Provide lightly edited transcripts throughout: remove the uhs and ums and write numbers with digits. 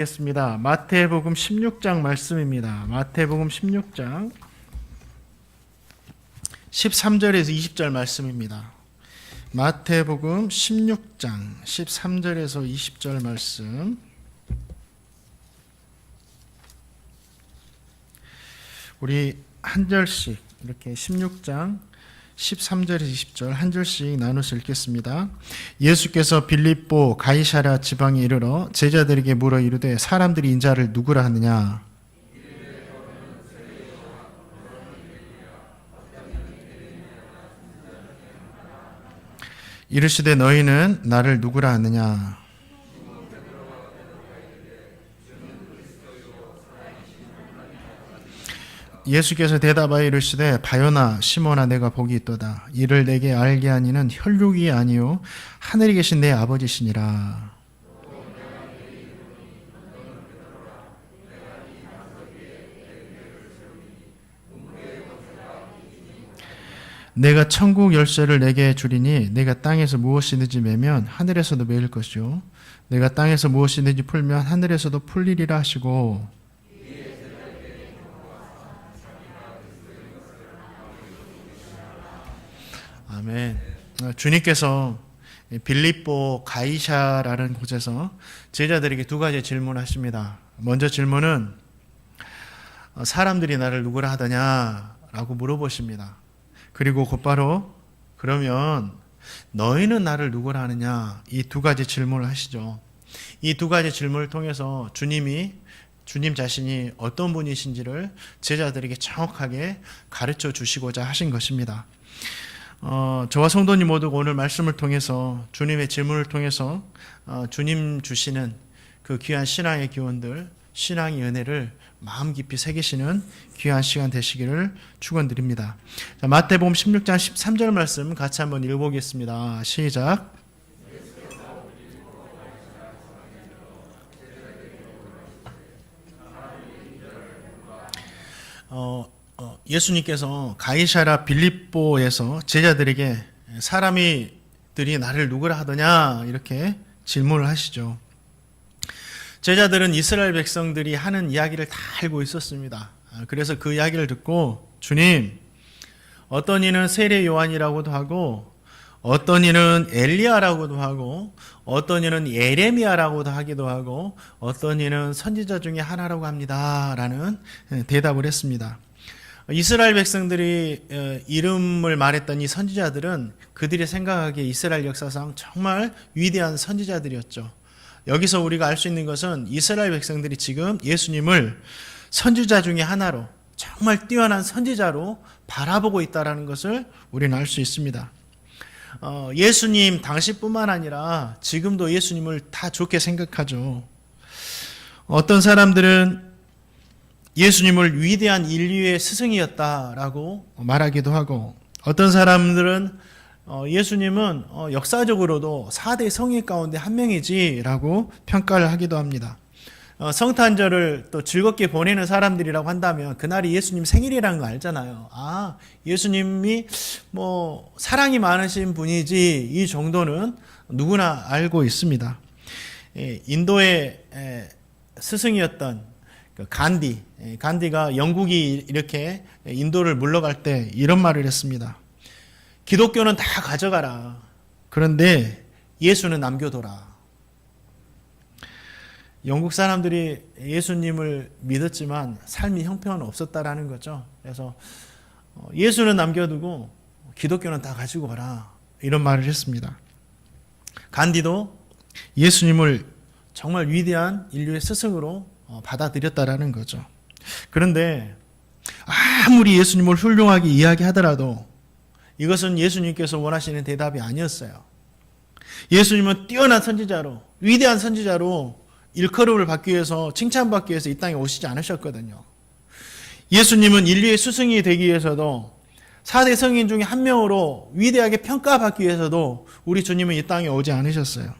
겠습니다. 마태복음 16장 말씀입니다. 마태복음 16장 13절에서 20절 말씀입니다. 마태복음 16장 13절에서 20절 말씀. 우리 한 절씩 이렇게 16장 13절에서 20절 한 절씩 나눠서 읽겠습니다. 예수께서 빌립보 가이사랴 지방에 이르러 제자들에게 물어 이르되 사람들이 인자를 누구라 하느냐? 이르시되 너희는 나를 누구라 하느냐? 예수께서 대답하여 이르시되 바요나 시몬아 내가 복이 있도다. 이를 내게 알게 하니는 혈육이 아니요 하늘에 계신 내 아버지시니라. 내가 천국 열쇠를 내게 주리니 내가 땅에서 무엇이든지 매면 하늘에서도 매일 것이요 내가 땅에서 무엇이든지 풀면 하늘에서도 풀리리라 하시고 아멘. 주님께서 빌립보 가이사라는 곳에서 제자들에게 두 가지 질문하십니다. 먼저 질문은 사람들이 나를 누구라 하더냐라고 물어보십니다. 그리고 곧바로 그러면 너희는 나를 누구라 하느냐 이 두 가지 질문을 하시죠. 이 두 가지 질문을 통해서 주님 자신이 어떤 분이신지를 제자들에게 정확하게 가르쳐 주시고자 하신 것입니다. 저와 성도님 모두가 오늘 말씀을 통해서 주님의 질문을 통해서 주님 주시는 그 귀한 신앙의 기원들, 신앙의 은혜를 마음 깊이 새기시는 귀한 시간 되시기를 축원드립니다. 마태복음 16장 13절 말씀 같이 한번 읽어보겠습니다. 시작. 예수님께서 가이사랴 빌립보에서 제자들에게 사람들이 나를 누구라 하더냐 이렇게 질문을 하시죠. 제자들은 이스라엘 백성들이 하는 이야기를 다 알고 있었습니다. 그래서 그 이야기를 듣고 주님, 어떤 이는 세례 요한이라고도 하고 어떤 이는 엘리야라고도 하고 어떤 이는 예레미야라고도 하기도 하고 어떤 이는 선지자 중에 하나라고 합니다 라는 대답을 했습니다. 이스라엘 백성들이 이름을 말했던 이 선지자들은 그들이 생각하기에 이스라엘 역사상 정말 위대한 선지자들이었죠. 여기서 우리가 알 수 있는 것은 이스라엘 백성들이 지금 예수님을 선지자 중에 하나로 정말 뛰어난 선지자로 바라보고 있다는 것을 우리는 알 수 있습니다. 예수님 당시뿐만 아니라 지금도 예수님을 다 좋게 생각하죠. 어떤 사람들은 예수님을 위대한 인류의 스승이었다라고 말하기도 하고 어떤 사람들은 예수님은 역사적으로도 4대 성인 가운데 한 명이지라고 평가를 하기도 합니다. 성탄절을 또 즐겁게 보내는 사람들이라고 한다면 그날이 예수님 생일이라는 거 알잖아요. 예수님이 사랑이 많으신 분이지 이 정도는 누구나 알고 있습니다. 인도의 스승이었던 간디가 영국이 이렇게 인도를 물러갈 때 이런 말을 했습니다. 기독교는 다 가져가라. 그런데 예수는 남겨둬라. 영국 사람들이 예수님을 믿었지만 삶의 형편은 없었다라는 거죠. 그래서 예수는 남겨두고 기독교는 다 가지고 가라. 이런 말을 했습니다. 간디도 예수님을 정말 위대한 인류의 스승으로 받아들였다라는 거죠. 그런데 아무리 예수님을 훌륭하게 이야기하더라도 이것은 예수님께서 원하시는 대답이 아니었어요. 예수님은 뛰어난 선지자로, 위대한 선지자로 일컬음을 받기 위해서, 칭찬받기 위해서 이 땅에 오시지 않으셨거든요. 예수님은 인류의 스승이 되기 위해서도 4대 성인 중에 한 명으로 위대하게 평가받기 위해서도 우리 주님은 이 땅에 오지 않으셨어요.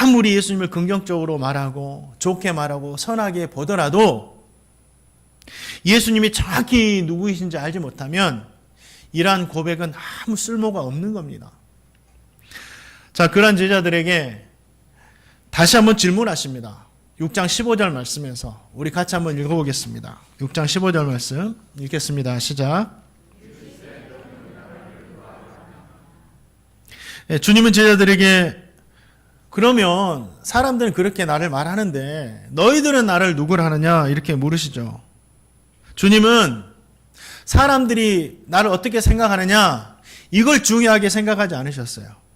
아무리 예수님을 긍정적으로 말하고 좋게 말하고 선하게 보더라도 예수님이 정확히 누구이신지 알지 못하면 이러한 고백은 아무 쓸모가 없는 겁니다. 자, 그런 제자들에게 다시 한번 질문하십니다. 6장 15절 말씀에서 우리 같이 한번 읽어보겠습니다. 6장 15절 말씀 읽겠습니다. 시작. 주님은 제자들에게 그러면 사람들은 그렇게 나를 말하는데 너희들은 나를 누구를 하느냐 이렇게 물으시죠. 주님은 사람들이 나를 어떻게 생각하느냐 이걸 중요하게 생각하지 않으셨어요.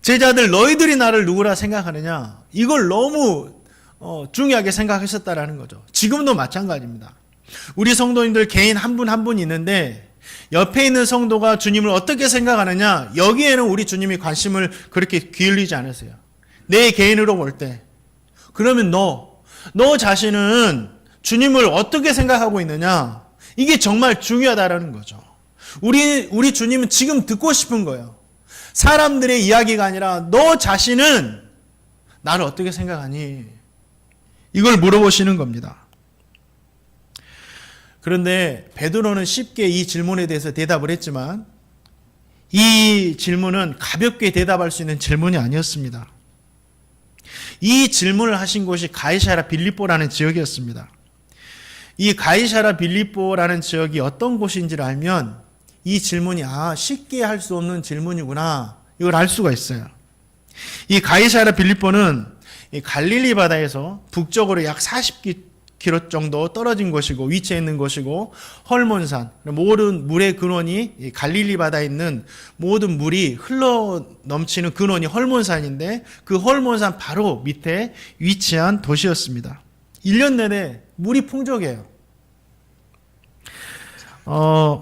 제자들 너희들이 나를 누구라 생각하느냐 이걸 너무 중요하게 생각하셨다라는 거죠. 지금도 마찬가지입니다. 우리 성도님들 개인 한 분 한 분 있는데 옆에 있는 성도가 주님을 어떻게 생각하느냐 여기에는 우리 주님이 관심을 그렇게 기울이지 않으세요. 내 개인으로 볼 때 그러면 너 자신은 주님을 어떻게 생각하고 있느냐 이게 정말 중요하다라는 거죠. 우리 주님은 지금 듣고 싶은 거예요. 사람들의 이야기가 아니라 너 자신은 나를 어떻게 생각하니 이걸 물어보시는 겁니다. 그런데 베드로는 쉽게 이 질문에 대해서 대답을 했지만 이 질문은 가볍게 대답할 수 있는 질문이 아니었습니다. 이 질문을 하신 곳이 가이사랴 빌립보라는 지역이었습니다. 이 가이사랴 빌립보라는 지역이 어떤 곳인지를 알면 이 질문이 쉽게 할 수 없는 질문이구나 이걸 알 수가 있어요. 이 가이사랴 빌립보는 갈릴리 바다에서 북쪽으로 약 40km 정도 떨어진 곳이고 위치해 있는 곳이고 헐몬산 모든 물의 근원이 갈릴리 바다에 있는 모든 물이 흘러 넘치는 근원이 헐몬산인데 그 헐몬산 바로 밑에 위치한 도시였습니다. 1년 내내 물이 풍족해요.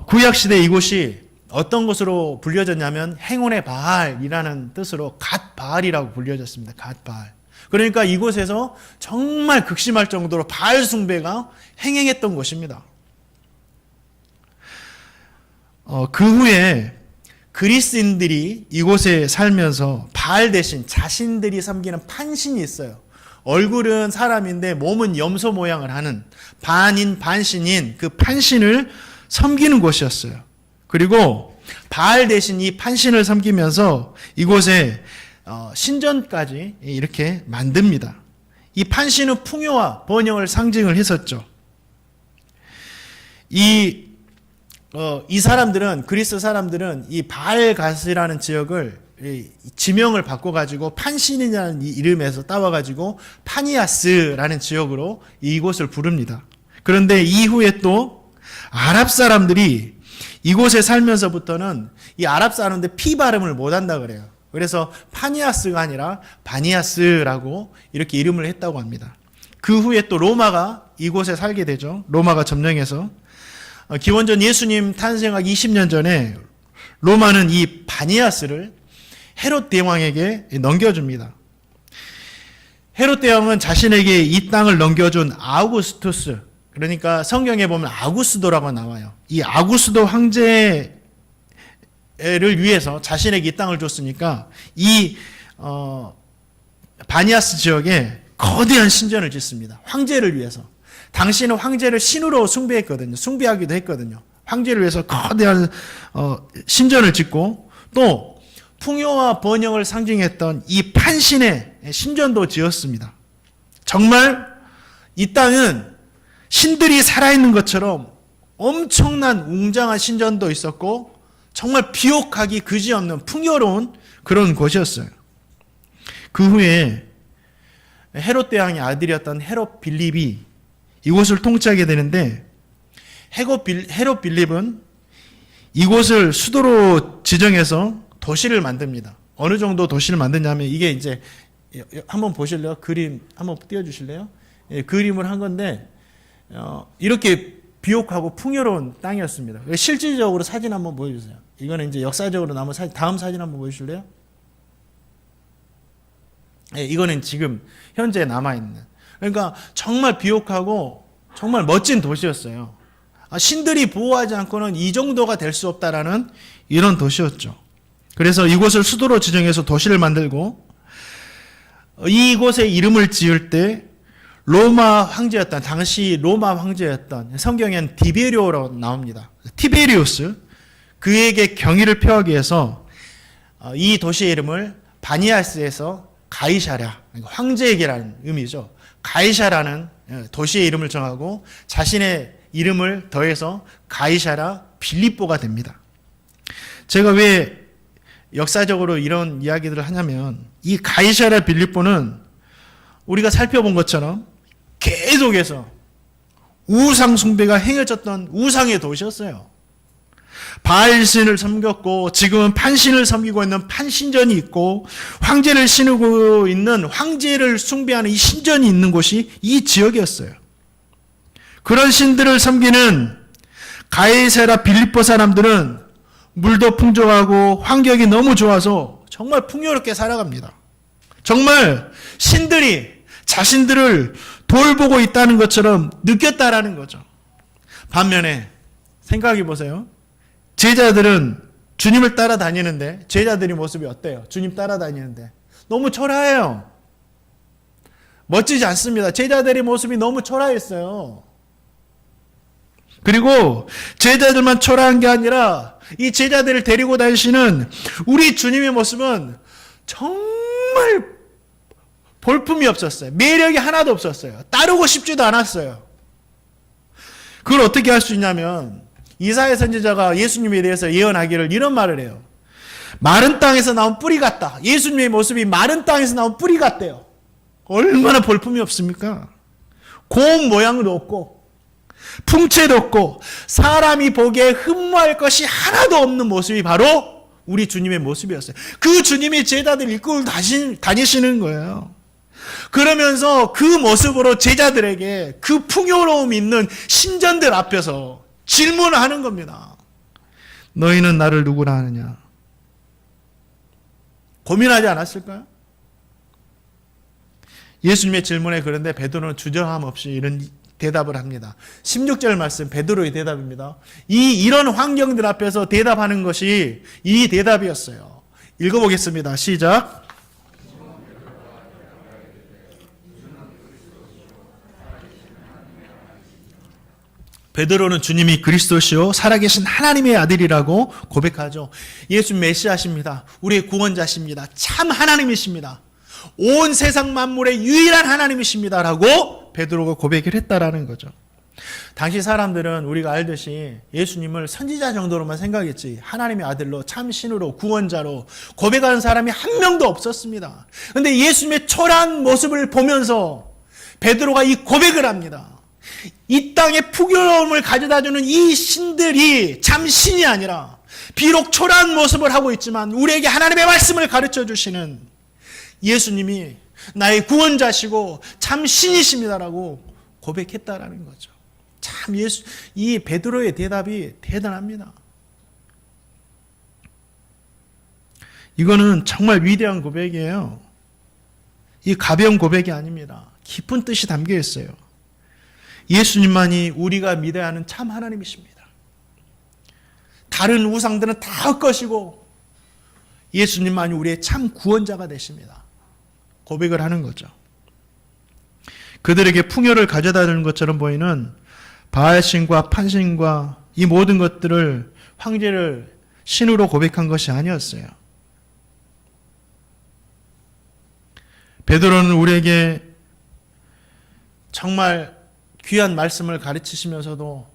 구약시대 이곳이 어떤 곳으로 불려졌냐면 행운의 바알이라는 뜻으로 갓바알이라고 불려졌습니다. 갓바알. 그러니까 이곳에서 정말 극심할 정도로 바알 숭배가 행행했던 곳입니다. 그 후에 그리스인들이 이곳에 살면서 바알 대신 자신들이 섬기는 판신이 있어요. 얼굴은 사람인데 몸은 염소 모양을 하는 반인 반신인 그 판신을 섬기는 곳이었어요. 그리고 바알 대신 이 판신을 섬기면서 이곳에 신전까지 이렇게 만듭니다. 이 판신은 풍요와 번영을 상징을 했었죠. 이 사람들은 그리스 사람들은 이 바알가스라는 지역을 지명을 바꿔가지고 판신이라는 이름에서 따와가지고 파니아스라는 지역으로 이곳을 부릅니다. 그런데 이후에 또 아랍 사람들이 이곳에 살면서부터는 이 아랍 사람들 피 발음을 못한다 그래요. 그래서 파니아스가 아니라 바니아스라고 이렇게 이름을 했다고 합니다. 그 후에 또 로마가 이곳에 살게 되죠. 로마가 점령해서 기원전 예수님 탄생하기 20년 전에 로마는 이 바니아스를 헤롯 대왕에게 넘겨줍니다. 헤롯 대왕은 자신에게 이 땅을 넘겨준 아우구스투스, 그러니까 성경에 보면 아구스도라고 나와요. 이 아구스도 황제를 위해서 자신에게 이 땅을 줬으니까 이 바니아스 지역에 거대한 신전을 짓습니다. 황제를 위해서. 당시는 황제를 신으로 숭배했거든요. 숭배하기도 했거든요. 황제를 위해서 거대한 신전을 짓고 또 풍요와 번영을 상징했던 이 판신의 신전도 지었습니다. 정말 이 땅은 신들이 살아있는 것처럼 엄청난 웅장한 신전도 있었고 정말 비옥하기 그지없는 풍요로운 그런 곳이었어요. 그 후에 헤롯 대왕의 아들이었던 헤롯 빌립이 이곳을 통치하게 되는데 헤롯 빌립은 이곳을 수도로 지정해서 도시를 만듭니다. 어느 정도 도시를 만드냐면 이게 이제 한번 보실래요? 그림 한번 띄워주실래요? 예, 그림을 한 건데 이렇게 비옥하고 풍요로운 땅이었습니다. 실질적으로 사진 한번 보여주세요. 이거는 이제 역사적으로 남은 사진. 다음 사진 한번 보여주실래요? 예, 이거는 지금 현재 남아있는. 그러니까 정말 비옥하고 정말 멋진 도시였어요. 신들이 보호하지 않고는 이 정도가 될 수 없다라는 이런 도시였죠. 그래서 이곳을 수도로 지정해서 도시를 만들고 이곳에 이름을 지을 때 로마 황제였던 당시 로마 황제였던 성경엔 디베리오로 나옵니다. 티베리우스 그에게 경의를 표하기 위해서 이 도시의 이름을 바니아스에서 가이사랴, 황제에게라는 의미죠. 가이사라는 도시의 이름을 정하고 자신의 이름을 더해서 가이사랴 빌립보가 됩니다. 제가 왜 역사적으로 이런 이야기들을 하냐면 이 가이사랴 빌립보는 우리가 살펴본 것처럼 계속해서 우상 숭배가 행해졌던 우상의 도시였어요. 바알신을 섬겼고 지금은 판신을 섬기고 있는 판신전이 있고 황제를 신고 있는 황제를 숭배하는 이 신전이 있는 곳이 이 지역이었어요. 그런 신들을 섬기는 가이사랴 빌립보 사람들은 물도 풍족하고 환경이 너무 좋아서 정말 풍요롭게 살아갑니다. 정말 신들이 자신들을 돌보고 있다는 것처럼 느꼈다라는 거죠. 반면에 생각해 보세요. 제자들은 주님을 따라다니는데 제자들의 모습이 어때요? 주님 따라다니는데 너무 초라해요. 멋지지 않습니다. 제자들의 모습이 너무 초라했어요. 그리고 제자들만 초라한 게 아니라 이 제자들을 데리고 다니시는 우리 주님의 모습은 정말 볼품이 없었어요. 매력이 하나도 없었어요. 따르고 싶지도 않았어요. 그걸 어떻게 할 수 있냐면 이사야 선지자가 예수님에 대해서 예언하기를 이런 말을 해요. 마른 땅에서 나온 뿌리 같다. 예수님의 모습이 마른 땅에서 나온 뿌리 같대요. 얼마나 볼품이 없습니까? 고운 모양도 없고 풍채도 없고 사람이 보기에 흠모할 것이 하나도 없는 모습이 바로 우리 주님의 모습이었어요. 그 주님이 제자들 이끌고 다니시는 거예요. 그러면서 그 모습으로 제자들에게 그 풍요로움 있는 신전들 앞에서 질문을 하는 겁니다. 너희는 나를 누구라 하느냐? 고민하지 않았을까요? 예수님의 질문에 그런데 베드로는 주저함 없이 이런 대답을 합니다. 16절 말씀 베드로의 대답입니다. 이런 환경들 앞에서 대답하는 것이 이 대답이었어요. 읽어보겠습니다. 시작. 베드로는 주님이 그리스도시요 살아계신 하나님의 아들이라고 고백하죠. 예수 메시아십니다. 우리의 구원자십니다. 참 하나님이십니다. 온 세상 만물의 유일한 하나님이십니다. 라고 베드로가 고백을 했다라는 거죠. 당시 사람들은 우리가 알듯이 예수님을 선지자 정도로만 생각했지 하나님의 아들로 참 신으로 구원자로 고백하는 사람이 한 명도 없었습니다. 그런데 예수님의 초라한 모습을 보면서 베드로가 이 고백을 합니다. 이 땅에 풍요로움을 가져다주는 이 신들이 참 신이 아니라 비록 초라한 모습을 하고 있지만 우리에게 하나님의 말씀을 가르쳐 주시는 예수님이 나의 구원자시고 참 신이십니다라고 고백했다라는 거죠. 참 이 베드로의 대답이 대단합니다. 이거는 정말 위대한 고백이에요. 이 가벼운 고백이 아닙니다. 깊은 뜻이 담겨 있어요. 예수님만이 우리가 믿어야 하는 참 하나님이십니다. 다른 우상들은 다 헛것이고 예수님만이 우리의 참 구원자가 되십니다. 고백을 하는 거죠. 그들에게 풍요를 가져다 주는 것처럼 보이는 바알신과 판신과 이 모든 것들을 황제를 신으로 고백한 것이 아니었어요. 베드로는 우리에게 정말 귀한 말씀을 가르치시면서도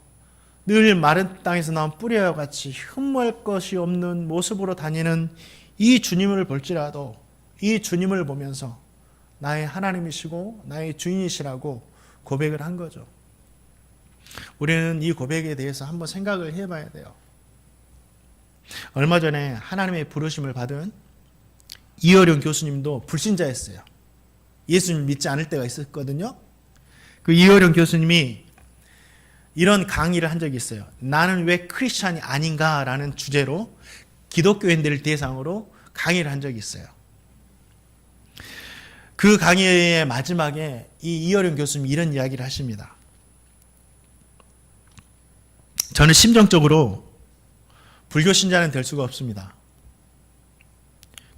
늘 마른 땅에서 나온 뿌리와 같이 흠모할 것이 없는 모습으로 다니는 이 주님을 볼지라도 이 주님을 보면서 나의 하나님이시고 나의 주인이시라고 고백을 한 거죠. 우리는 이 고백에 대해서 한번 생각을 해봐야 돼요. 얼마 전에 하나님의 부르심을 받은 이어령 교수님도 불신자였어요. 예수님 믿지 않을 때가 있었거든요. 그 이어령 교수님이 이런 강의를 한 적이 있어요. 나는 왜 크리스찬이 아닌가라는 주제로 기독교인들을 대상으로 강의를 한 적이 있어요. 그 강의의 마지막에 이 이어령 교수님이 이런 이야기를 하십니다. 저는 심정적으로 불교 신자는 될 수가 없습니다.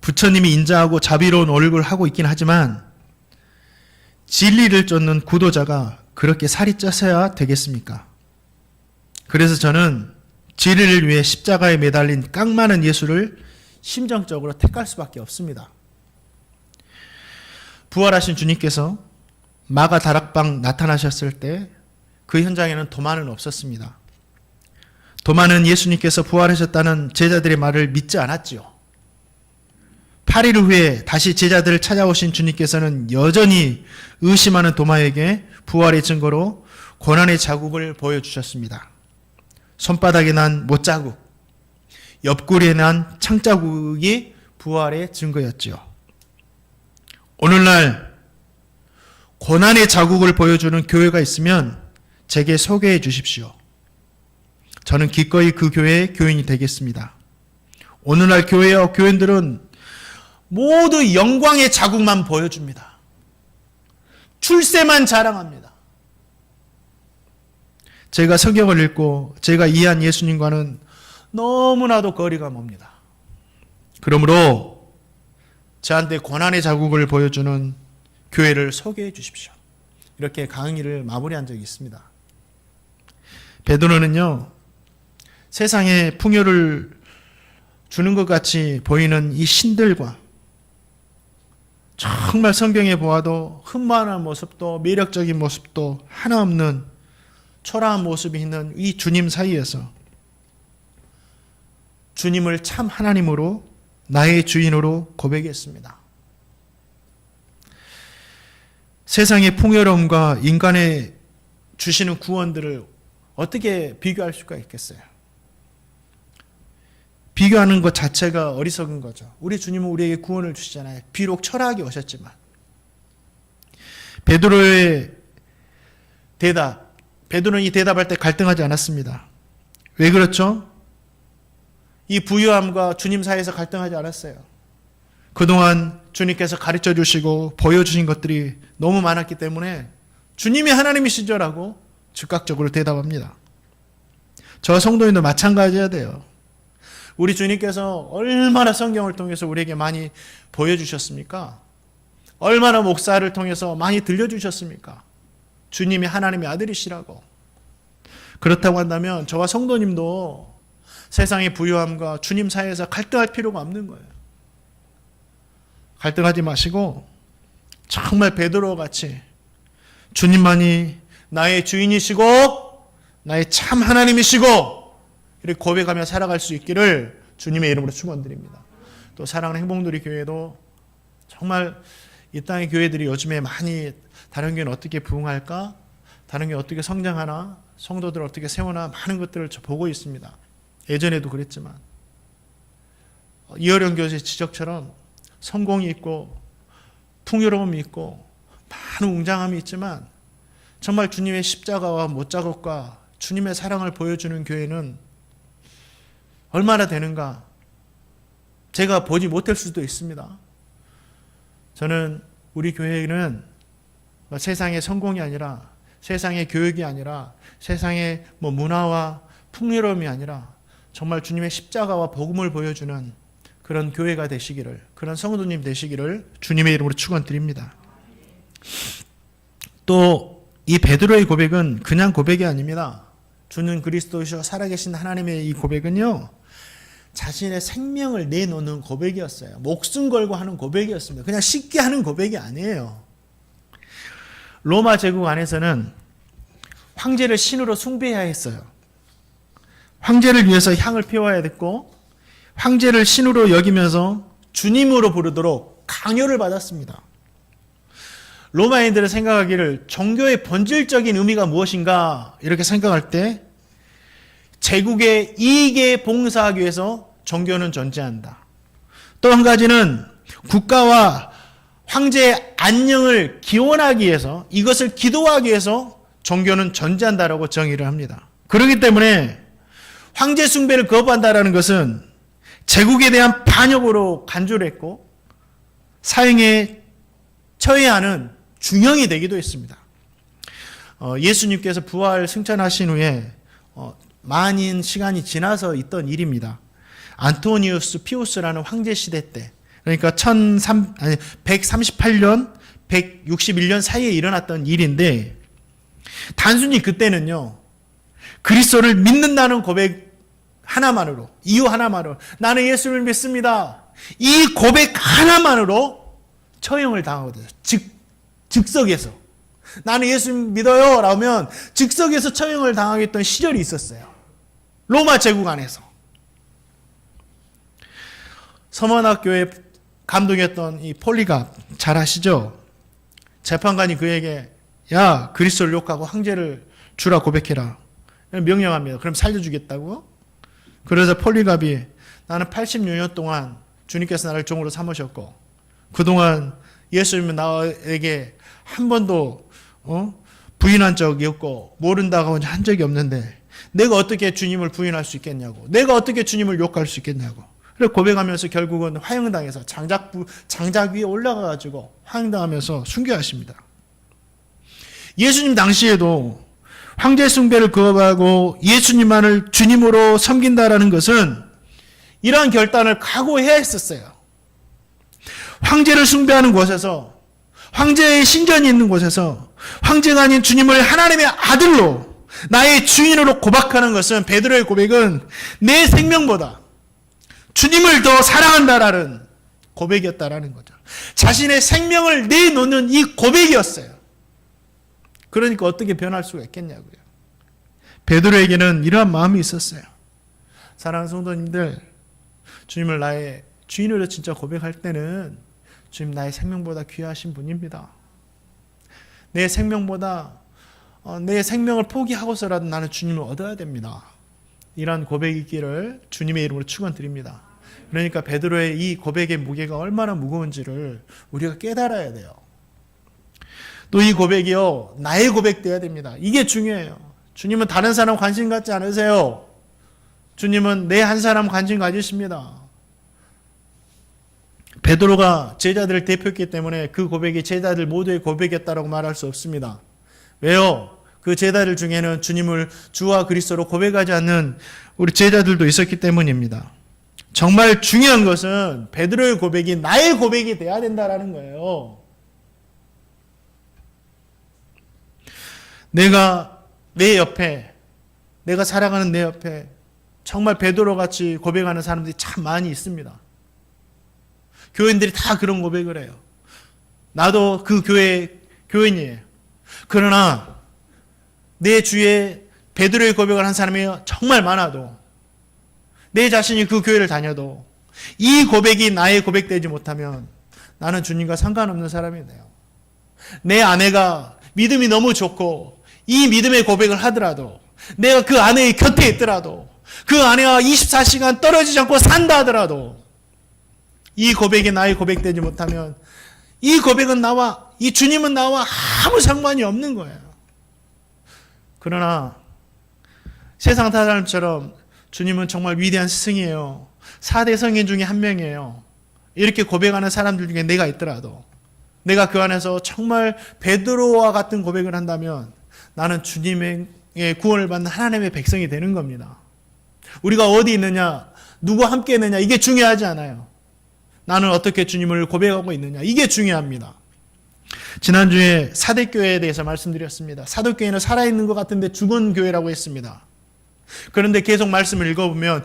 부처님이 인자하고 자비로운 얼굴을 하고 있긴 하지만 진리를 쫓는 구도자가 그렇게 살이 쪄서야 되겠습니까? 그래서 저는 진리를 위해 십자가에 매달린 깡 많은 예수를 심정적으로 택할 수밖에 없습니다. 부활하신 주님께서 마가 다락방 나타나셨을 때 그 현장에는 도마는 없었습니다. 도마는 예수님께서 부활하셨다는 제자들의 말을 믿지 않았지요. 8일 후에 다시 제자들을 찾아오신 주님께서는 여전히 의심하는 도마에게 부활의 증거로 고난의 자국을 보여주셨습니다. 손바닥에 난 못자국, 옆구리에 난 창자국이 부활의 증거였지요. 오늘날 고난의 자국을 보여주는 교회가 있으면 제게 소개해 주십시오. 저는 기꺼이 그 교회의 교인이 되겠습니다. 오늘날 교회와 교인들은 모두 영광의 자국만 보여줍니다. 출세만 자랑합니다. 제가 성경을 읽고 제가 이해한 예수님과는 너무나도 거리가 멉니다. 그러므로 저한테 고난의 자국을 보여주는 교회를 소개해 주십시오. 이렇게 강의를 마무리한 적이 있습니다. 베드로는요, 세상에 풍요를 주는 것 같이 보이는 이 신들과 정말 성경에 보아도 흠모하는 모습도 매력적인 모습도 하나 없는 초라한 모습이 있는 이 주님 사이에서 주님을 참 하나님으로 나의 주인으로 고백했습니다. 세상의 풍요로움과 인간의 주시는 구원들을 어떻게 비교할 수가 있겠어요? 비교하는 것 자체가 어리석은 거죠. 우리 주님은 우리에게 구원을 주시잖아요. 비록 철학이 오셨지만. 베드로의 대답, 베드로는 이 대답할 때 갈등하지 않았습니다. 왜 그렇죠? 이 부유함과 주님 사이에서 갈등하지 않았어요. 그동안 주님께서 가르쳐 주시고 보여주신 것들이 너무 많았기 때문에 주님이 하나님이시죠라고 즉각적으로 대답합니다. 저 성도님도 마찬가지여야 돼요. 우리 주님께서 얼마나 성경을 통해서 우리에게 많이 보여주셨습니까? 얼마나 목사를 통해서 많이 들려주셨습니까? 주님이 하나님의 아들이시라고. 그렇다고 한다면 저와 성도님도 세상의 부유함과 주님 사이에서 갈등할 필요가 없는 거예요. 갈등하지 마시고 정말 베드로 같이 주님만이 나의 주인이시고 나의 참 하나님이시고 이렇게 고백하며 살아갈 수 있기를 주님의 이름으로 축원드립니다. 또 사랑하는 행복누리 교회도 정말 이 땅의 교회들이 요즘에 많이 다른 교회는 어떻게 부흥할까? 다른 교회 어떻게 성장하나? 성도들 어떻게 세우나? 많은 것들을 보고 있습니다. 예전에도 그랬지만 이어령 교수의 지적처럼 성공이 있고 풍요로움이 있고 많은 웅장함이 있지만 정말 주님의 십자가와 못자국과 주님의 사랑을 보여주는 교회는 얼마나 되는가? 제가 보지 못할 수도 있습니다. 저는 우리 교회는 세상의 성공이 아니라 세상의 교육이 아니라 세상의 문화와 풍요로움이 아니라 정말 주님의 십자가와 복음을 보여주는 그런 교회가 되시기를, 그런 성도님 되시기를 주님의 이름으로 축원드립니다. 또 이 베드로의 고백은 그냥 고백이 아닙니다. 주는 그리스도이시여 살아계신 하나님의 이 고백은요, 자신의 생명을 내놓는 고백이었어요. 목숨 걸고 하는 고백이었습니다. 그냥 쉽게 하는 고백이 아니에요. 로마 제국 안에서는 황제를 신으로 숭배해야 했어요. 황제를 위해서 향을 피워야 됐고 황제를 신으로 여기면서 주님으로 부르도록 강요를 받았습니다. 로마인들은 생각하기를 종교의 본질적인 의미가 무엇인가 이렇게 생각할 때 제국의 이익에 봉사하기 위해서 종교는 존재한다. 또 한 가지는 국가와 황제의 안녕을 기원하기 위해서, 이것을 기도하기 위해서 종교는 존재한다라고 정의를 합니다. 그렇기 때문에 황제 숭배를 거부한다라는 것은 제국에 대한 반역으로 간주를 했고 사형에 처해야 하는 중형이 되기도 했습니다. 예수님께서 부활 승천하신 후에 많은 시간이 지나서 있던 일입니다. 안토니우스 피우스라는 황제 시대 때, 그러니까 138년, 161년 사이에 일어났던 일인데, 단순히 그때는요, 그리스도를 믿는다는 고백 하나만으로, 이유 하나만으로, 나는 예수를 믿습니다. 이 고백 하나만으로 처형을 당하거든요. 즉석에서. 나는 예수 믿어요 라면 즉석에서 처형을 당하겠던 시절이 있었어요. 로마 제국 안에서. 서머나교회 감독이었던 이 폴리갑 잘 아시죠? 재판관이 그에게 야 그리스도를 욕하고 황제를 주라 고백해라 명령합니다. 그럼 살려주겠다고? 그래서 폴리갑이 나는 86년 동안 주님께서 나를 종으로 삼으셨고 그동안 예수님은 나에게 한 번도 부인한 적이 없고 모른다고 한 적이 없는데 내가 어떻게 주님을 부인할 수 있겠냐고, 내가 어떻게 주님을 욕할 수 있겠냐고. 그래서 고백하면서 결국은 화형당해서 장작 위에 올라가가지고 화형당하면서 순교하십니다. 예수님 당시에도 황제 숭배를 거부하고 예수님만을 주님으로 섬긴다라는 것은 이러한 결단을 각오해야 했었어요. 황제를 숭배하는 곳에서, 황제의 신전이 있는 곳에서 황제가 아닌 주님을 하나님의 아들로 나의 주인으로 고백하는 것은, 베드로의 고백은 내 생명보다 주님을 더 사랑한다라는 고백이었다라는 거죠. 자신의 생명을 내놓는 이 고백이었어요. 그러니까 어떻게 변할 수가 있겠냐고요. 베드로에게는 이러한 마음이 있었어요. 사랑하는 성도님들, 주님을 나의 주인으로 진짜 고백할 때는 주님 나의 생명보다 귀하신 분입니다. 내 생명보다 내 생명을 포기하고서라도 나는 주님을 얻어야 됩니다. 이러한 고백이 있기를 주님의 이름으로 축원드립니다. 그러니까 베드로의 이 고백의 무게가 얼마나 무거운지를 우리가 깨달아야 돼요. 또 이 고백이요, 나의 고백돼야 됩니다. 이게 중요해요. 주님은 다른 사람 관심 갖지 않으세요. 주님은 내 한 사람 관심 가지십니다. 베드로가 제자들을 대표했기 때문에 그 고백이 제자들 모두의 고백이었다라고 말할 수 없습니다. 왜요? 그 제자들 중에는 주님을 주와 그리스도로 고백하지 않는 우리 제자들도 있었기 때문입니다. 정말 중요한 것은 베드로의 고백이 나의 고백이 돼야 된다라는 거예요. 내가 내 옆에, 내가 사랑하는 내 옆에 정말 베드로같이 고백하는 사람들이 참 많이 있습니다. 교인들이 다 그런 고백을 해요. 나도 그 교회 교인이에요. 그러나 내 주위에 베드로의 고백을 한 사람이 정말 많아도, 내 자신이 그 교회를 다녀도 이 고백이 나의 고백되지 못하면 나는 주님과 상관없는 사람이 돼요. 내 아내가 믿음이 너무 좋고 이 믿음의 고백을 하더라도, 내가 그 아내의 곁에 있더라도, 그 아내와 24시간 떨어지지 않고 산다 하더라도 이 고백이 나의 고백되지 못하면 이 고백은 나와, 이 주님은 나와 아무 상관이 없는 거예요. 그러나 세상 사람처럼 주님은 정말 위대한 스승이에요, 4대 성인 중에 한 명이에요, 이렇게 고백하는 사람들 중에 내가 있더라도, 내가 그 안에서 정말 베드로와 같은 고백을 한다면 나는 주님의 구원을 받는 하나님의 백성이 되는 겁니다. 우리가 어디 있느냐, 누구와 함께 있느냐, 이게 중요하지 않아요. 나는 어떻게 주님을 고백하고 있느냐, 이게 중요합니다. 지난주에 사대교회에 대해서 말씀드렸습니다. 사도교회는 살아있는 것 같은데 죽은 교회라고 했습니다. 그런데 계속 말씀을 읽어보면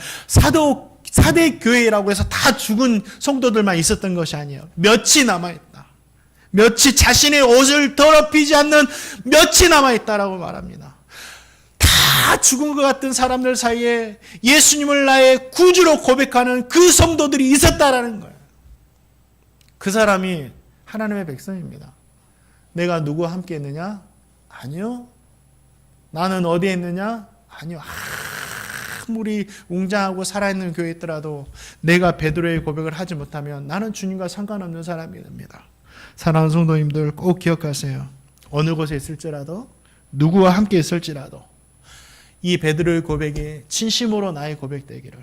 사대교회라고 해서 다 죽은 성도들만 있었던 것이 아니에요. 몇이 남아있다. 몇이 자신의 옷을 더럽히지 않는 몇이 남아있다라고 말합니다. 다 죽은 것 같은 사람들 사이에 예수님을 나의 구주로 고백하는 그 성도들이 있었다라는 거예요. 그 사람이 하나님의 백성입니다. 내가 누구와 함께 있느냐? 아니요. 나는 어디에 있느냐? 아니요. 아무리 웅장하고 살아있는 교회에 있더라도 내가 베드로의 고백을 하지 못하면 나는 주님과 상관없는 사람이 됩니다. 사랑하는 성도님들 꼭 기억하세요. 어느 곳에 있을지라도, 누구와 함께 있을지라도 이 베드로의 고백이 진심으로 나의 고백되기를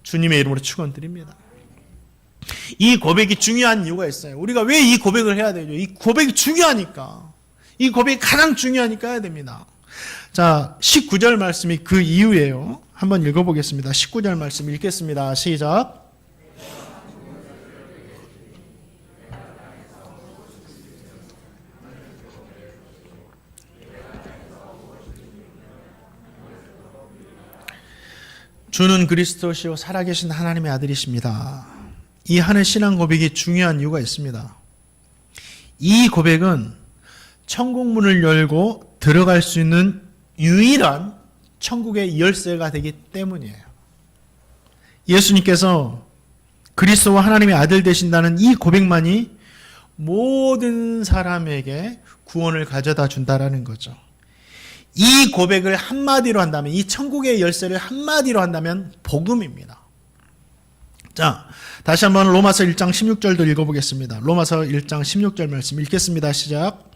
주님의 이름으로 축원드립니다. 이 고백이 중요한 이유가 있어요. 우리가 왜 이 고백을 해야 되죠? 이 고백이 중요하니까. 이 고백이 가장 중요하니까 해야 됩니다. 자, 19절 말씀이 그 이유예요. 한번 읽어보겠습니다. 19절 말씀 읽겠습니다. 시작. 주는 그리스도시요 살아계신 하나님의 아들이십니다. 이 하늘 신앙 고백이 중요한 이유가 있습니다. 이 고백은 천국 문을 열고 들어갈 수 있는 유일한 천국의 열쇠가 되기 때문이에요. 예수님께서 그리스도와 하나님의 아들 되신다는 이 고백만이 모든 사람에게 구원을 가져다 준다라는 거죠. 이 고백을 한마디로 한다면, 이 천국의 열쇠를 한마디로 한다면 복음입니다. 자, 다시 한번 로마서 1장 16절도 읽어보겠습니다. 로마서 1장 16절 말씀 읽겠습니다. 시작.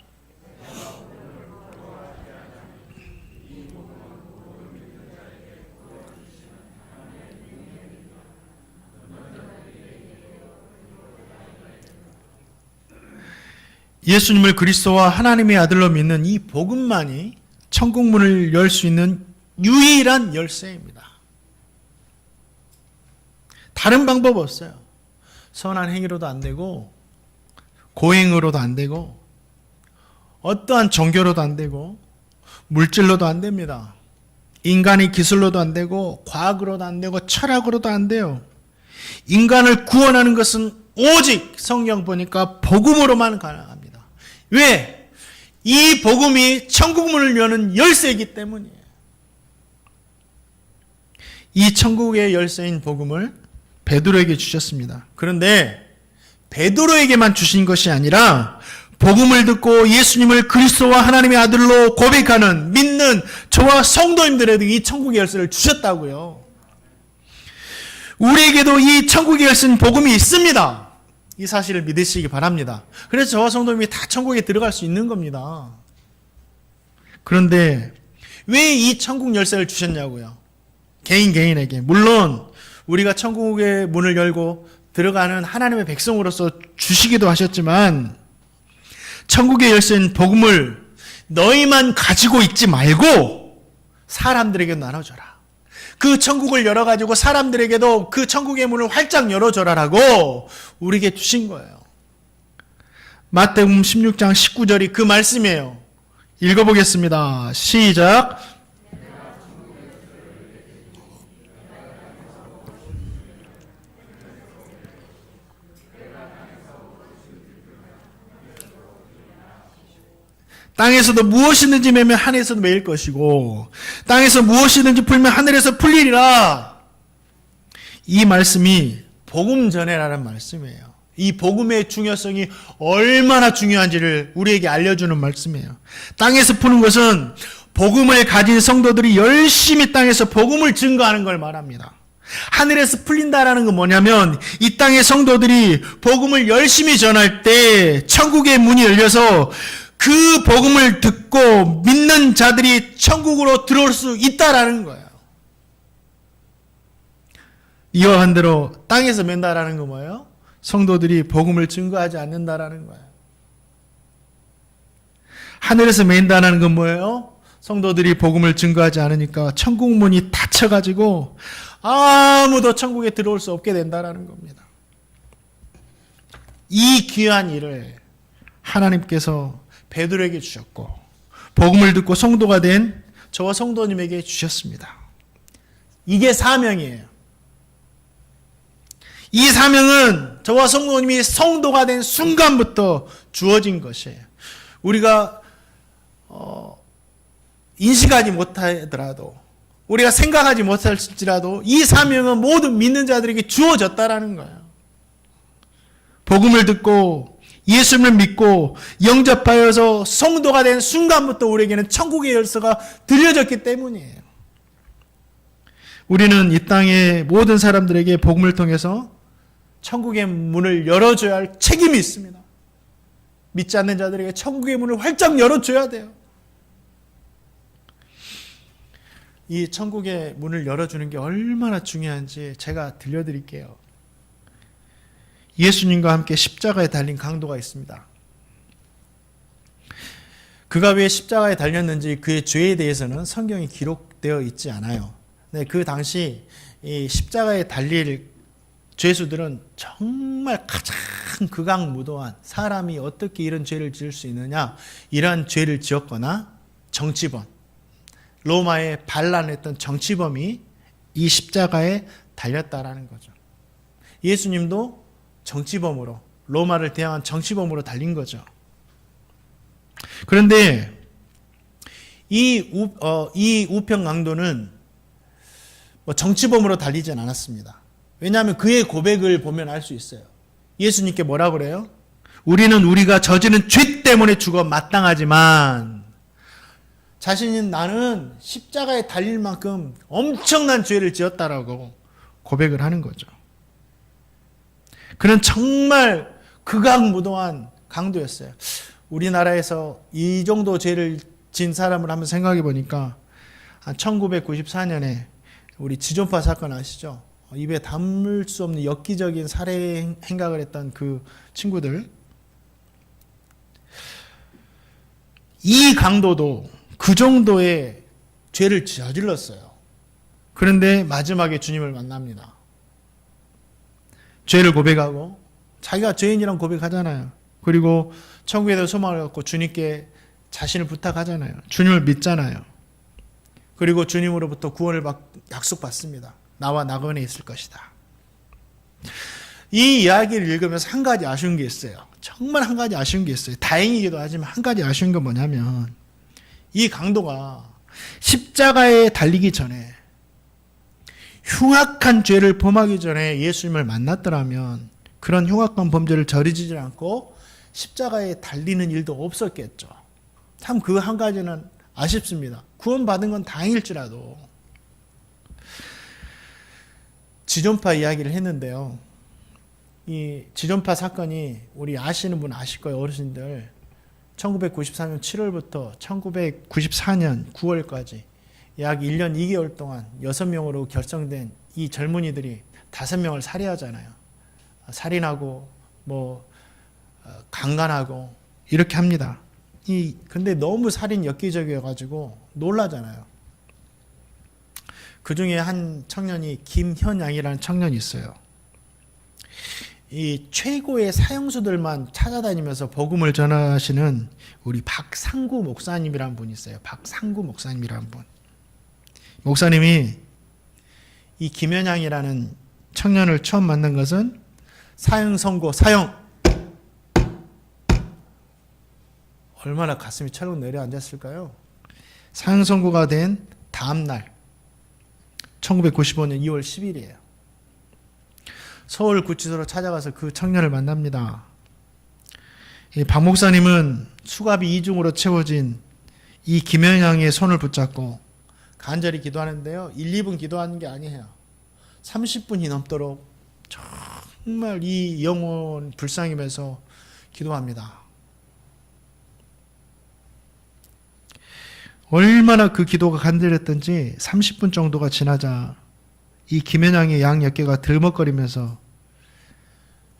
예수님을 그리스도와 하나님의 아들로 믿는 이 복음만이 천국 문을 열 수 있는 유일한 열쇠입니다. 다른 방법 없어요. 선한 행위로도 안 되고, 고행으로도 안 되고, 어떠한 종교로도 안 되고, 물질로도 안 됩니다. 인간의 기술로도 안 되고, 과학으로도 안 되고, 철학으로도 안 돼요. 인간을 구원하는 것은 오직 성경 보니까 복음으로만 가능합니다. 왜? 이 복음이 천국 문을 여는 열쇠이기 때문이에요. 이 천국의 열쇠인 복음을 베드로에게 주셨습니다. 그런데 베드로에게만 주신 것이 아니라 복음을 듣고 예수님을 그리스도와 하나님의 아들로 고백하는, 믿는 저와 성도님들에게 이 천국의 열쇠를 주셨다고요. 우리에게도 이 천국의 열쇠인 복음이 있습니다. 이 사실을 믿으시기 바랍니다. 그래서 저와 성도님이 다 천국에 들어갈 수 있는 겁니다. 그런데 왜 이 천국 열쇠를 주셨냐고요? 개인에게. 물론 우리가 천국의 문을 열고 들어가는 하나님의 백성으로서 주시기도 하셨지만, 천국의 열쇠인 복음을 너희만 가지고 있지 말고 사람들에게 나눠줘라. 그 천국을 열어가지고 사람들에게도 그 천국의 문을 활짝 열어줘라라고 우리에게 주신 거예요. 마태복음 16장 19절이 그 말씀이에요. 읽어보겠습니다. 시작. 땅에서도 무엇이든지 매면 하늘에서도 매일 것이고, 땅에서 무엇이든지 풀면 하늘에서 풀리리라. 이 말씀이 복음 전해라는 말씀이에요. 이 복음의 중요성이 얼마나 중요한지를 우리에게 알려주는 말씀이에요. 땅에서 푸는 것은 복음을 가진 성도들이 열심히 땅에서 복음을 증거하는 걸 말합니다. 하늘에서 풀린다라는 건 뭐냐면, 이 땅의 성도들이 복음을 열심히 전할 때 천국의 문이 열려서 그 복음을 듣고 믿는 자들이 천국으로 들어올 수 있다라는 거예요. 이와 반대로 땅에서 맨다라는 건 뭐예요? 성도들이 복음을 증거하지 않는다라는 거예요. 하늘에서 맨다라는 건 뭐예요? 성도들이 복음을 증거하지 않으니까 천국 문이 닫혀가지고 아무도 천국에 들어올 수 없게 된다라는 겁니다. 이 귀한 일을 하나님께서 베드로에게 주셨고, 복음을 듣고 성도가 된 저와 성도님에게 주셨습니다. 이게 사명이에요. 이 사명은 저와 성도님이 성도가 된 순간부터 주어진 것이에요. 우리가 인식하지 못하더라도, 우리가 생각하지 못할지라도 이 사명은 모든 믿는 자들에게 주어졌다라는 거예요. 복음을 듣고 예수님을 믿고 영접하여서 성도가 된 순간부터 우리에게는 천국의 열쇠가 들려졌기 때문이에요. 우리는 이 땅의 모든 사람들에게 복음을 통해서 천국의 문을 열어줘야 할 책임이 있습니다. 믿지 않는 자들에게 천국의 문을 활짝 열어줘야 돼요. 이 천국의 문을 열어주는 게 얼마나 중요한지 제가 들려드릴게요. 예수님과 함께 십자가에 달린 강도가 있습니다. 그가 왜 십자가에 달렸는지 그의 죄에 대해서는 성경이 기록되어 있지 않아요. 네, 그 당시 이 십자가에 달릴 죄수들은 정말 가장 극악무도한, 사람이 어떻게 이런 죄를 지을 수 있느냐, 이러한 죄를 지었거나 정치범, 로마에 반란했던 정치범이 이 십자가에 달렸다라는 거죠. 예수님도 정치범으로, 로마를 대항한 정치범으로 달린 거죠. 그런데 이 우편 강도는 뭐 정치범으로 달리진 않았습니다. 왜냐하면 그의 고백을 보면 알 수 있어요. 예수님께 뭐라 그래요? 우리는 우리가 저지른 죄 때문에 죽어 마땅하지만 자신인 나는 십자가에 달릴 만큼 엄청난 죄를 지었다라고 고백을 하는 거죠. 그는 정말 극악무도한 강도였어요. 우리나라에서 이 정도 죄를 진 사람을 한번 생각해 보니까 1994년에 우리 지존파 사건 아시죠? 입에 담을 수 없는 엽기적인 살해 행각을 했던 그 친구들. 이 강도도 그 정도의 죄를 저질렀어요. 그런데 마지막에 주님을 만납니다. 죄를 고백하고 자기가 죄인이란 고백하잖아요. 그리고 천국에 대한 소망을 갖고 주님께 자신을 부탁하잖아요. 주님을 믿잖아요. 그리고 주님으로부터 구원을 약속받습니다. 나와 나그네 있을 것이다. 이 이야기를 읽으면서 한 가지 아쉬운 게 있어요. 정말 한 가지 아쉬운 게 있어요. 다행이기도 하지만 한 가지 아쉬운 건 뭐냐면 이 강도가 십자가에 달리기 전에 흉악한 죄를 범하기 전에 예수님을 만났더라면 그런 흉악한 범죄를 저지르지 않고 십자가에 달리는 일도 없었겠죠. 참 그 한 가지는 아쉽습니다. 구원받은 건 다행일지라도. 지존파 이야기를 했는데요. 이 지존파 사건이 우리 아시는 분 아실 거예요. 어르신들. 1994년 7월부터 1994년 9월까지 약 1년 2개월 동안 6명으로 결성된 이 젊은이들이 5명을 살해하잖아요. 살인하고 강간하고 이렇게 합니다. 근데 너무 살인 엽기적이어가지고 놀라잖아요. 그 중에 한 청년이 김현양이라는 청년이 있어요. 이 최고의 사형수들만 찾아다니면서 복음을 전하시는 우리 박상구 목사님이라는 분이 있어요. 박상구 목사님이라는 분. 목사님이 이 김현양이라는 청년을 처음 만난 것은 사형 선고, 사형. 얼마나 가슴이 철렁 내려앉았을까요? 사형 선고가 된 다음 날 1995년 2월 10일이에요. 서울구치소로 찾아가서 그 청년을 만납니다. 박 목사님은 수갑이 이중으로 채워진 이 김현양의 손을 붙잡고 간절히 기도하는데요. 1, 2분 기도하는 게 아니에요. 30분이 넘도록 정말 이 영혼 불쌍히면서 기도합니다. 얼마나 그 기도가 간절했던지 30분 정도가 지나자 이 김현양의 양 어깨가 들먹거리면서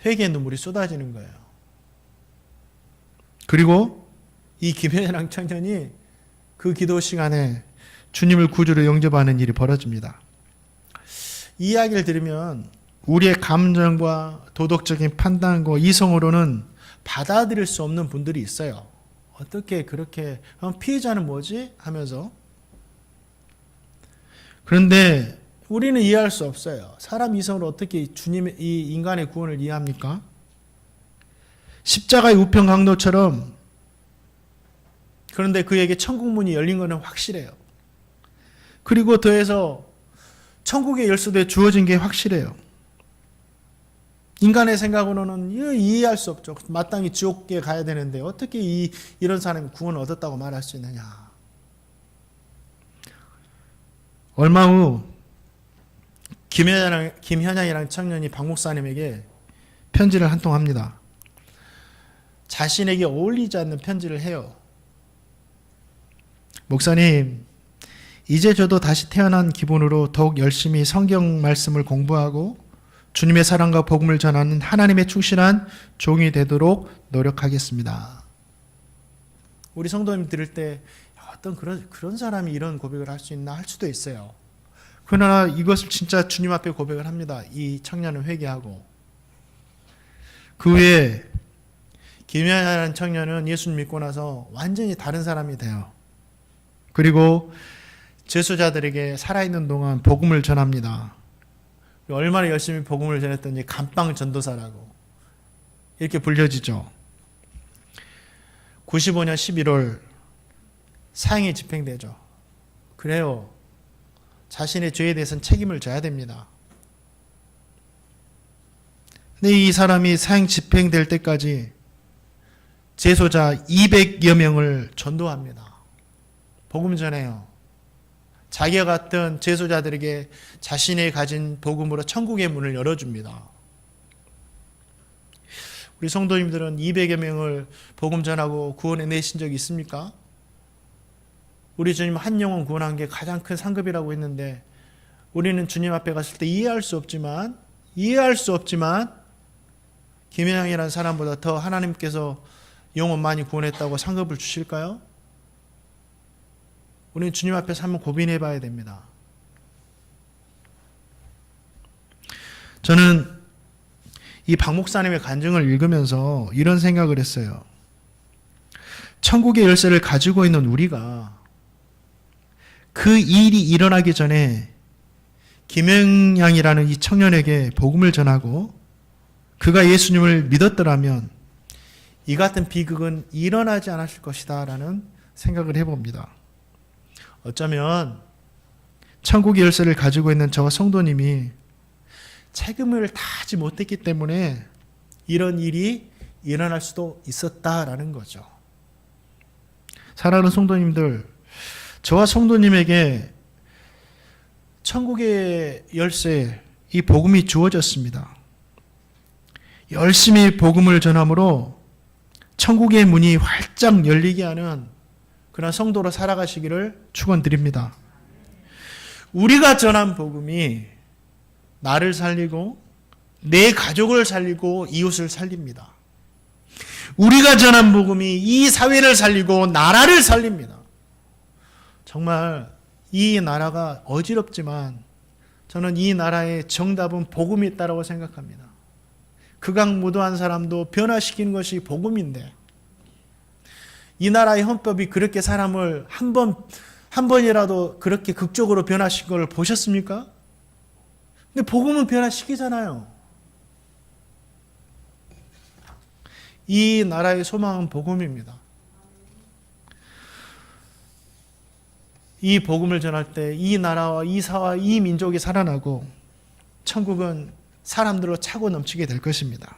회개의 눈물이 쏟아지는 거예요. 그리고 이 김현양 청년이 그 기도 시간에 주님을 구주로 영접하는 일이 벌어집니다. 이 이야기를 들으면 우리의 감정과 도덕적인 판단과 이성으로는 받아들일 수 없는 분들이 있어요. 어떻게 그렇게 피해자는 뭐지? 하면서. 그런데 우리는 이해할 수 없어요. 사람 이성으로 어떻게 주님의 이 인간의 구원을 이해합니까? 십자가의 우편 강도처럼. 그런데 그에게 천국 문이 열린 것은 확실해요. 그리고 더해서 천국의 열쇠도 주어진 게 확실해요. 인간의 생각으로는 이해할 수 없죠. 마땅히 지옥에 가야 되는데 어떻게 이런 사람이 구원을 얻었다고 말할 수 있느냐. 얼마 후 김현양이라는 청년이 박 목사님에게 편지를 한 통 합니다. 자신에게 어울리지 않는 편지를 해요. 목사님, 이제 저도 다시 태어난 기분으로 더욱 열심히 성경 말씀을 공부하고 주님의 사랑과 복음을 전하는 하나님의 충실한 종이 되도록 노력하겠습니다. 우리 성도님 들을 때 어떤 그런 사람이 이런 고백을 할 수 있나 할 수도 있어요. 그러나 이것을 진짜 주님 앞에 고백을 합니다. 이 청년은 회개하고. 그 후에 김현양이라는 청년은 예수님 믿고 나서 완전히 다른 사람이 돼요. 그리고 재수자들에게 살아있는 동안 복음을 전합니다. 얼마나 열심히 복음을 전했더니 감방 전도사라고 이렇게 불려지죠. 95년 11월 사형이 집행되죠. 그래요. 자신의 죄에 대해서는 책임을 져야 됩니다. 근데 이 사람이 사형 집행될 때까지 재소자 200여 명을 전도합니다. 복음 전해요. 자기와 같은 재소자들에게 자신이 가진 복음으로 천국의 문을 열어줍니다. 우리 성도님들은 200여 명을 복음 전하고 구원해 내신 적이 있습니까? 우리 주님 한 영혼 구원한 게 가장 큰 상급이라고 했는데 우리는 주님 앞에 갔을 때 이해할 수 없지만 김현양이라는 사람보다 더 하나님께서 영혼 많이 구원했다고 상급을 주실까요? 우리는 주님 앞에서 한번 고민해 봐야 됩니다. 저는 이 박 목사님의 간증을 읽으면서 이런 생각을 했어요. 천국의 열쇠를 가지고 있는 우리가 그 일이 일어나기 전에 김영양이라는 이 청년에게 복음을 전하고 그가 예수님을 믿었더라면 이 같은 비극은 일어나지 않았을 것이다 라는 생각을 해봅니다. 어쩌면 천국의 열쇠를 가지고 있는 저와 성도님이 책임을 다하지 못했기 때문에 이런 일이 일어날 수도 있었다라는 거죠. 사랑하는 성도님들, 저와 성도님에게 천국의 열쇠, 이 복음이 주어졌습니다. 열심히 복음을 전함으로 천국의 문이 활짝 열리게 하는 그런 성도로 살아가시기를 축원드립니다. 우리가 전한 복음이 나를 살리고 내 가족을 살리고 이웃을 살립니다. 우리가 전한 복음이 이 사회를 살리고 나라를 살립니다. 정말 이 나라가 어지럽지만 저는 이 나라의 정답은 복음이 있다고 생각합니다. 극악무도한 사람도 변화시키는 것이 복음인데 이 나라의 헌법이 그렇게 사람을 한 번이라도 그렇게 극적으로 변화시킨 걸 보셨습니까? 근데 복음은 변화시키잖아요. 이 나라의 소망은 복음입니다. 이 복음을 전할 때 이 나라와 이 사와 이 민족이 살아나고 천국은 사람들로 차고 넘치게 될 것입니다.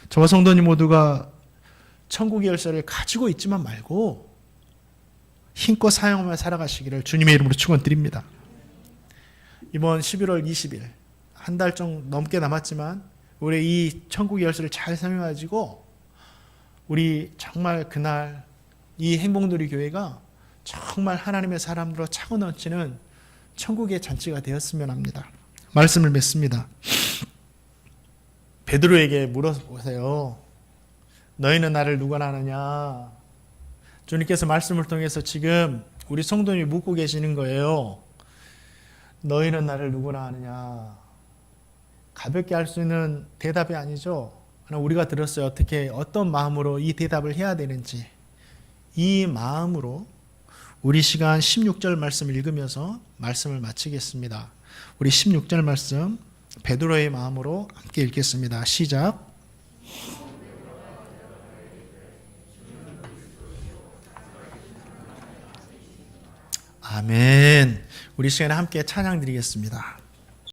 저와 성도님 모두가 천국의 열쇠를 가지고 있지만 말고 힘껏 사용하며 살아가시기를 주님의 이름으로 축원드립니다. 이번 11월 20일 한 달 좀 넘게 남았지만 우리 이 천국의 열쇠를 잘 사용해가지고 우리 정말 그날 이 행복누리 교회가 정말 하나님의 사람으로 차고 넘치는 천국의 잔치가 되었으면 합니다. 말씀을 맺습니다. 베드로에게 물어보세요. 너희는 나를 누구나 아느냐? 주님께서 말씀을 통해서 지금 우리 성도님이 묻고 계시는 거예요. 너희는 나를 누구나 아느냐? 가볍게 할 수 있는 대답이 아니죠. 우리가 들었어요. 어떤 마음으로 이 대답을 해야 되는지. 이 마음으로 우리 시간 16절 말씀을 읽으면서 말씀을 마치겠습니다. 우리 16절 말씀 베드로의 마음으로 함께 읽겠습니다. 시작. 아멘. 우리 시간에 함께 찬양 드리겠습니다.